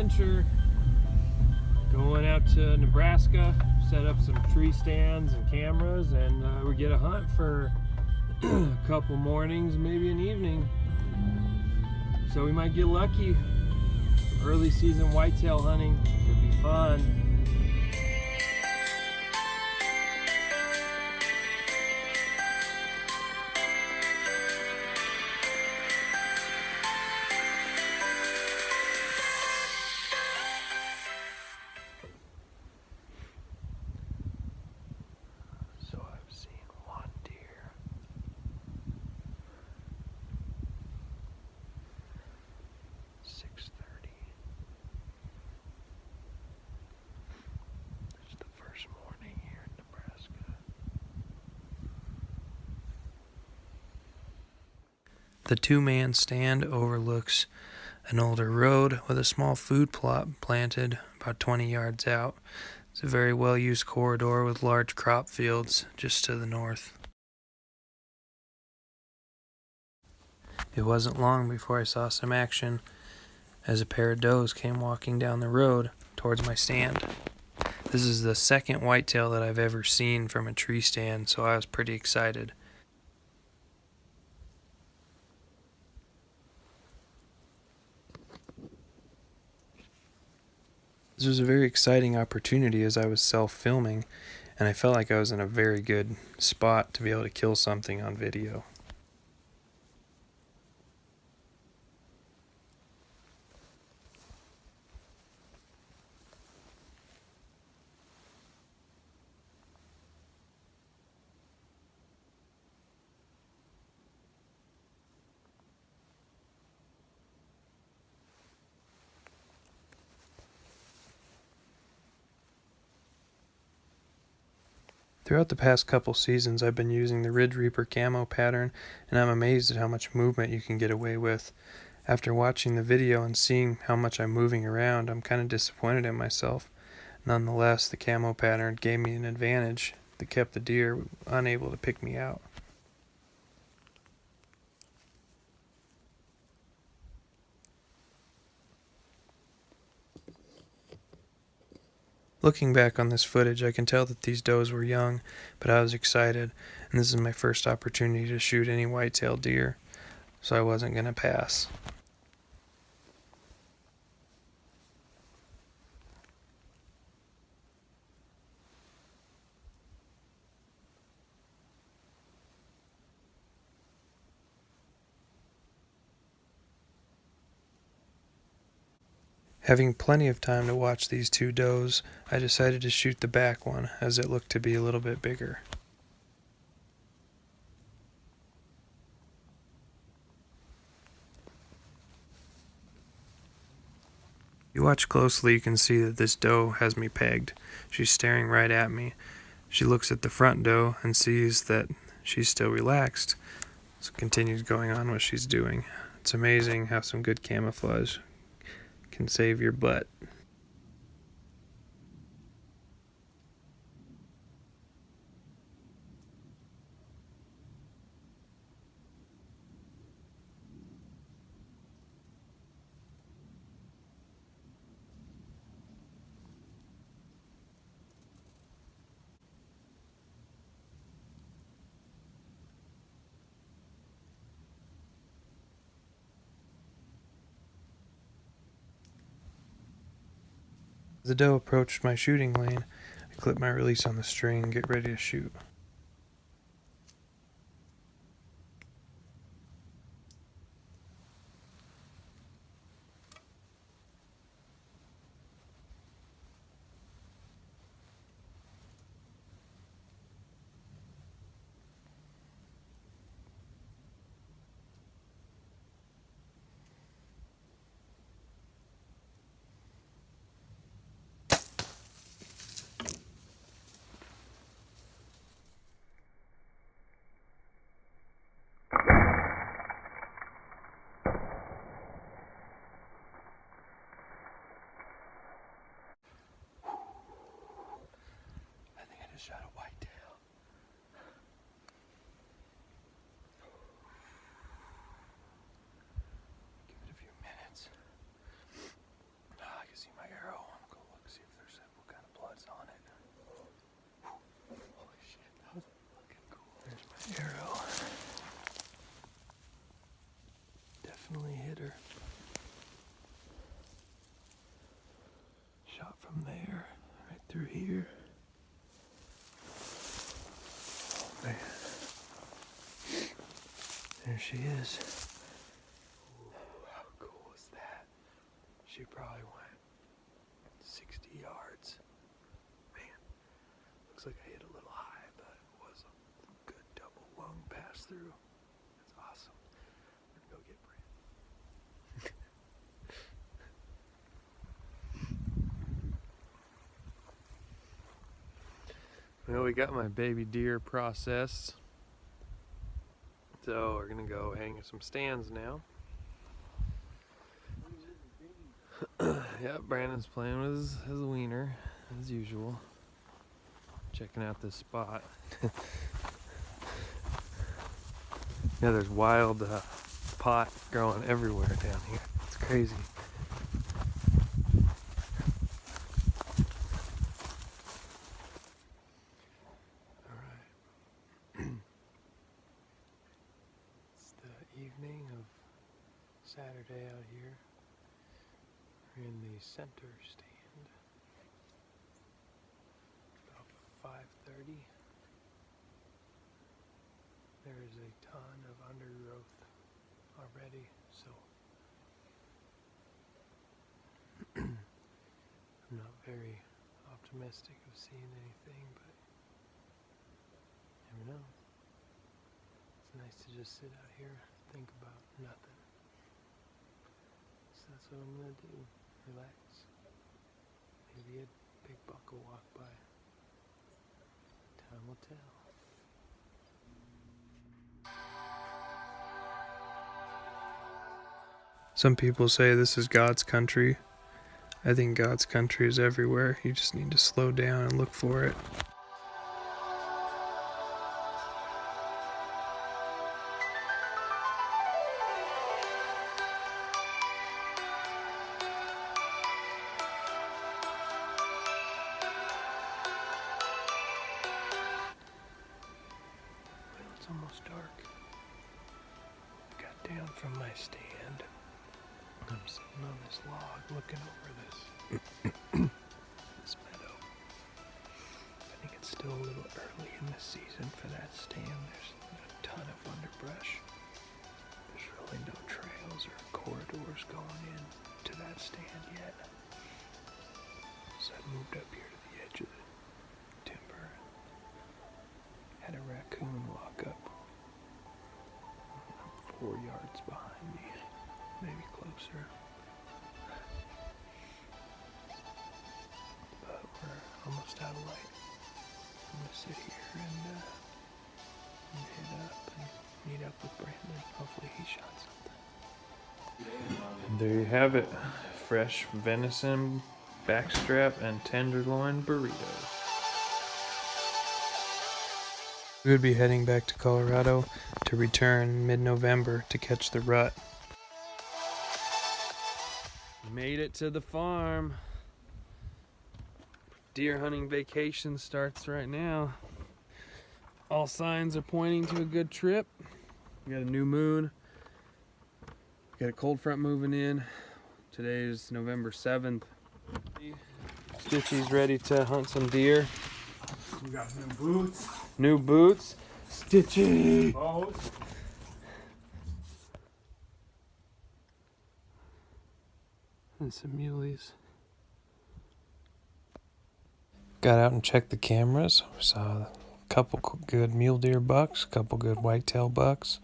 adventure. Going out to Nebraska, set up some tree stands and cameras, and we get a hunt for a couple mornings, maybe an evening. So we might get lucky. Early season whitetail hunting could be fun. So I've seen one deer. 6:30. It's the first morning here in Nebraska. The two-man stand overlooks an older road with a small food plot planted about 20 yards out. It's a very well-used corridor with large crop fields just to the north. It wasn't long before I saw some action as a pair of does came walking down the road towards my stand. This is the second whitetail that I've ever seen from a tree stand, so I was pretty excited. This was a very exciting opportunity as I was self-filming, and I felt like I was in a very good spot to be able to kill something on video. Throughout the past couple seasons, I've been using the Ridge Reaper camo pattern, and I'm amazed at how much movement you can get away with. After watching the video and seeing how much I'm moving around, I'm kind of disappointed in myself. Nonetheless, the camo pattern gave me an advantage that kept the deer unable to pick me out. Looking back on this footage, I can tell that these does were young, but I was excited, and this is my first opportunity to shoot any white-tailed deer, so I wasn't going to pass. Having plenty of time to watch these two does, I decided to shoot the back one, as it looked to be a little bit bigger. If you watch closely, you can see that this doe has me pegged. She's staring right at me. She looks at the front doe and sees that she's still relaxed, so continues going on what she's doing. It's amazing how some good camouflage can save your butt. As the doe approached my shooting lane, I clipped my release on the string and get ready to shoot. There she is. Ooh, how cool is that? She probably went 60 yards. Man, looks like I hit a little high, but it was a good double lung pass through. That's awesome. We're gonna go get Brandon. Well, we got my baby deer processed. So we're gonna go hang some stands now. Yeah, Brandon's playing with his wiener, as usual. Checking out this spot. Yeah, there's wild pot growing everywhere down here. It's crazy. Alright. It's the evening of Saturday out here. We're in the center stand. About 5:30. There is a ton of undergrowth already, so I'm not very optimistic of seeing anything, but you never know. It's nice to just sit out here and think about nothing. So that's what I'm gonna do. Relax. Maybe a big buck will walk by. Time will tell. Some people say this is God's country. I think God's country is everywhere. You just need to slow down and look for it. Well, it's almost dark. I got down from my stand. I'm sitting on this log looking over this meadow. I think it's still a little early in the season for that stand. There's a ton of underbrush. There's really no trails or corridors going in to that stand yet. So I moved up here to the edge of the timber. Had a raccoon walk up 4 yards behind me. Maybe closer. But we're almost out of light. I'm gonna sit here and head up and meet up with Brandon. Hopefully he shot something. And there you have it. Fresh venison, backstrap, and tenderloin burrito. We would be heading back to Colorado to return mid-November to catch the rut. Made it to the farm. Deer hunting vacation starts right now. All signs are pointing to a good trip. We got a new moon. We got a cold front moving in. Today is November 7th. Stitchy's ready to hunt some deer. We got new boots. New boots. Stitchy! Bows. And some muleys. Got out and checked the cameras. We saw a couple good mule deer bucks, a couple good whitetail bucks.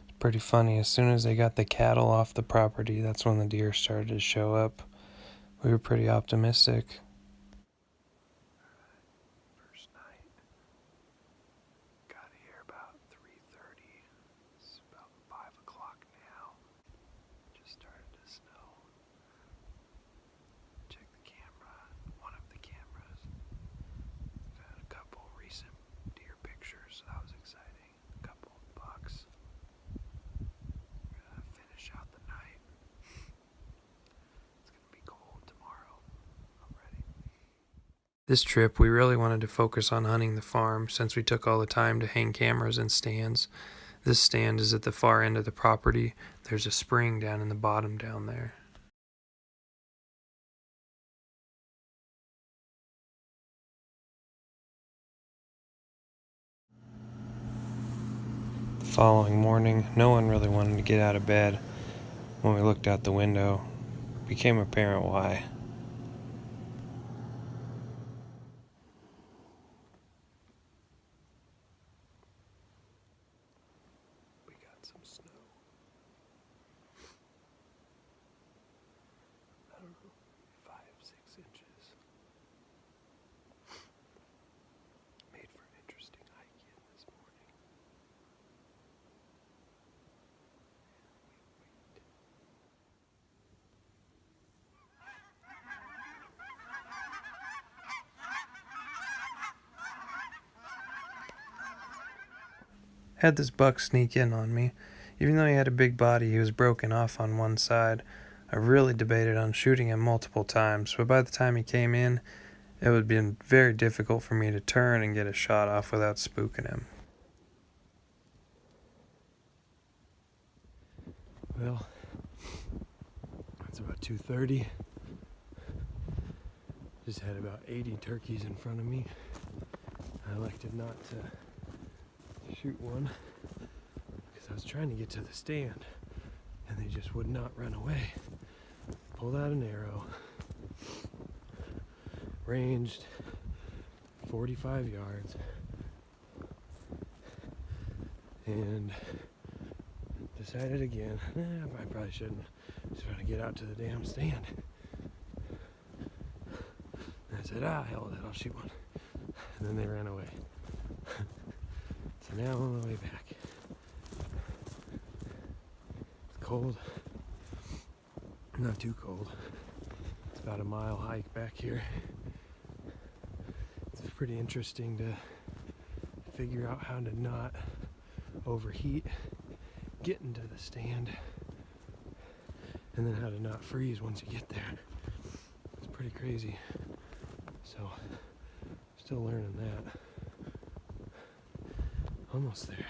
It's pretty funny. As soon as they got the cattle off the property, that's when the deer started to show up. We were pretty optimistic. First night. Got here about 3:30. It's about 5 o'clock now. Just started to snow. Check the camera, one of the cameras. Got a couple recent deer pictures, so that was exciting. A couple bucks. We're gonna finish out the night. It's gonna be cold tomorrow. I'm ready. This trip, we really wanted to focus on hunting the farm since we took all the time to hang cameras and stands. This stand is at the far end of the property. There's a spring down in the bottom down there. following morning, no one really wanted to get out of bed. When we looked out the window, it became apparent why. We got some snow. I don't know, 5-6 inches. Made for an interesting hike in this morning. Had this buck sneak in on me. Even though he had a big body, he was broken off on one side. I really debated on shooting him multiple times, but by the time he came in, it would have been very difficult for me to turn and get a shot off without spooking him. Well, it's about 2:30. Just had about 80 turkeys in front of me. I elected not to shoot one because I was trying to get to the stand and they just would not run away. Pulled out an arrow, ranged 45 yards, and decided again, I probably shouldn't. Just trying to get out to the damn stand. And I said, hell with it, I'll shoot one. And then they ran away. So now I'm on the way back. It's cold. Not too cold. It's about a mile hike back here. It's pretty interesting to figure out how to not overheat getting to the stand, and then how to not freeze once you get there. It's pretty crazy. So, still learning that. Almost there.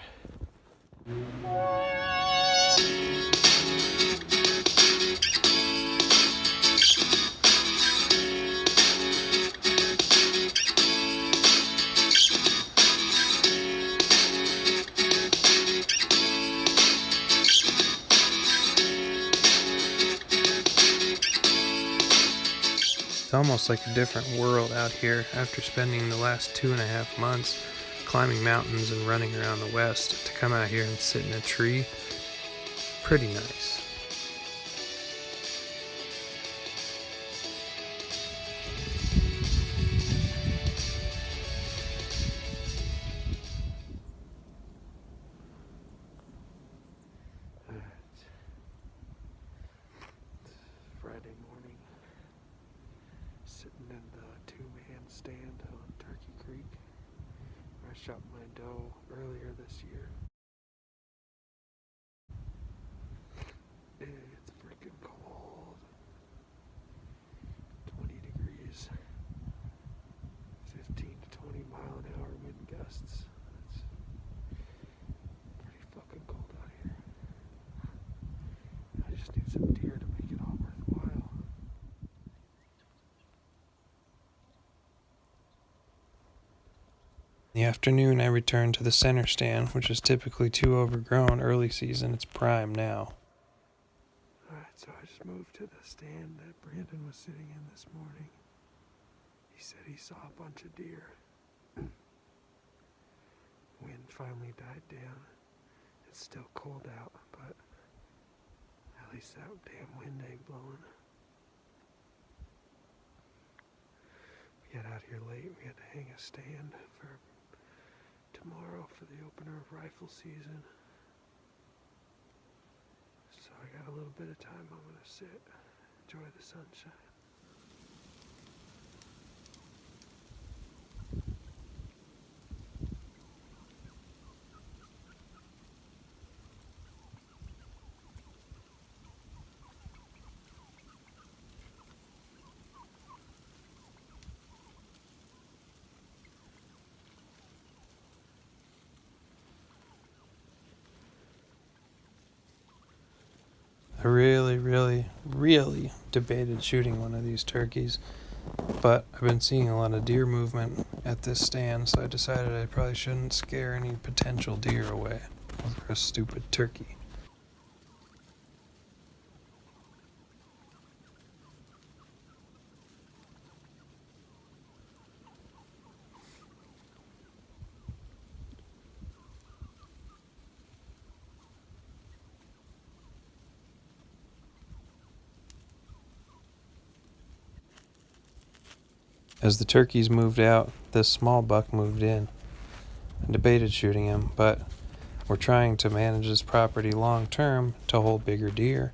It's almost like a different world out here after spending the last 2.5 months climbing mountains and running around the West. To come out here and sit in a tree, pretty nice. Friday morning, sitting in the 2-man stand on Turkey Creek, where I shot my doe earlier this year. It's freaking cold. 20 degrees. 15 to 20 mile an hour wind gusts. It's pretty fucking cold out here. I just need some deer to make it all worthwhile. In the afternoon, I returned to the center stand, which is typically too overgrown early season. It's prime now. Alright, so I just moved to the stand that Brandon was sitting in this morning. He said he saw a bunch of deer. Wind finally died down. It's still cold out, but at least that damn wind ain't blowing. We got out here late. We had to hang a stand for tomorrow for the opener of rifle season. So I got a little bit of time. I'm gonna sit, enjoy the sunshine. I really debated shooting one of these turkeys, but I've been seeing a lot of deer movement at this stand, so I decided I probably shouldn't scare any potential deer away. for a stupid turkey. As the turkeys moved out, this small buck moved in. I debated shooting him, but we're trying to manage this property long term to hold bigger deer,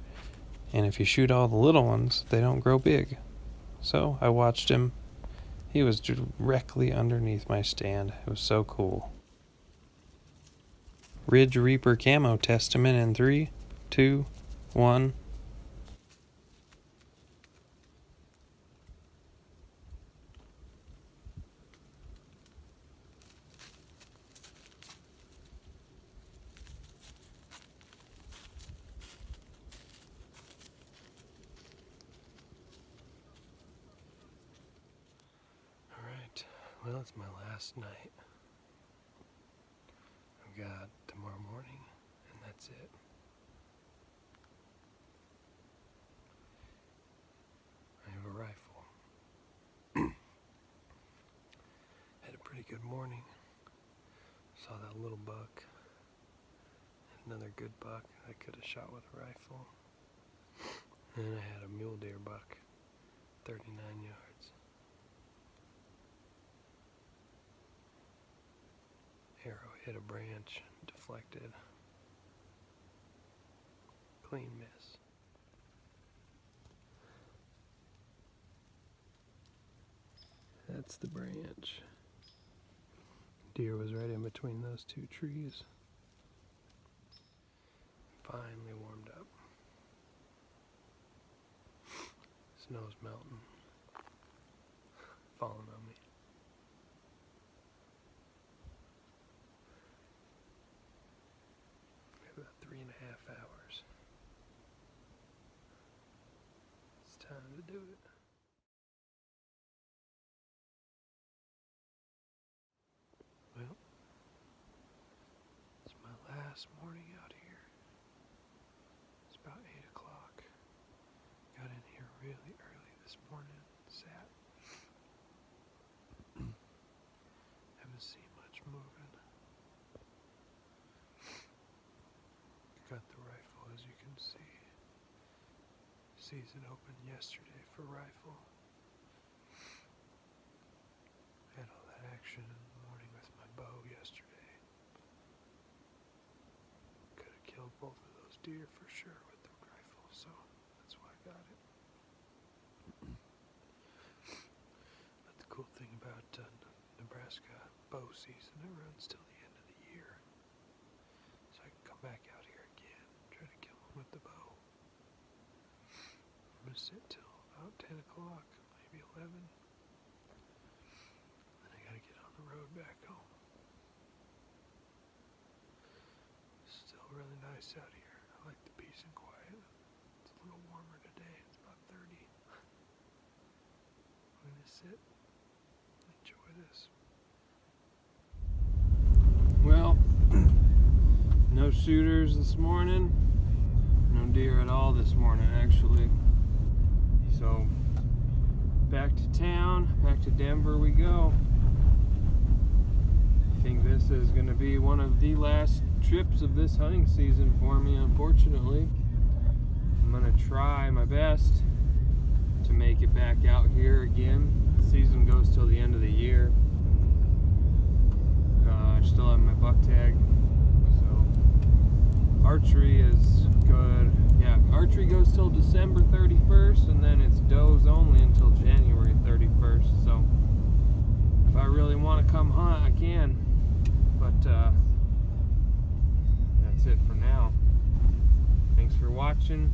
and if you shoot all the little ones, they don't grow big. So I watched him. He was directly underneath my stand. It was so cool. Ridge Reaper Camo Testament in 3, 2, 1. Alright, well, it's my last night. I've got tomorrow morning, and that's it. I have a rifle. Had a pretty good morning. Saw that little buck. Another good buck I could have shot with a rifle. And then I had a mule deer buck, 39 yards. Arrow hit a branch, deflected. Clean miss. That's the branch. Deer was right in between those two trees. Finally warmed up. Snow's melting. Falling on me. About 3.5 hours. It's time to do it. Well, it's my last morning out here. It's about 8 o'clock. Got in here really early this morning. Sat. Haven't seen much moving. Got the rifle, as you can see. Season opened yesterday for rifle. Had all that action in the morning with my bow yesterday. Could have killed both of those deer for sure with the rifle, so that's why I got it. But the cool thing about Nebraska bow season, it runs till the end of the year. So I can come back out here again, try to kill them with the bow. I'm going to sit till about 10 o'clock, maybe 11. Then I got to get on the road back home. Still really nice out here. I like the peace and quiet. It's a little warmer today. It's about 30. I'm going to sit, enjoy this. Well, no shooters this morning. No deer at all this morning, actually. So, back to town, back to Denver we go. I think this is going to be one of the last trips of this hunting season for me, unfortunately. I'm going to try my best to make it back out here again. The season goes till the end of the year. I still have my buck tag, so archery is good. Yeah, archery goes till December 31st, and then it's does only until January 31st. So if I really want to come hunt, I can. But that's it for now. Thanks for watching.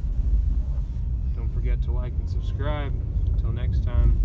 Don't forget to like and subscribe. Until next time.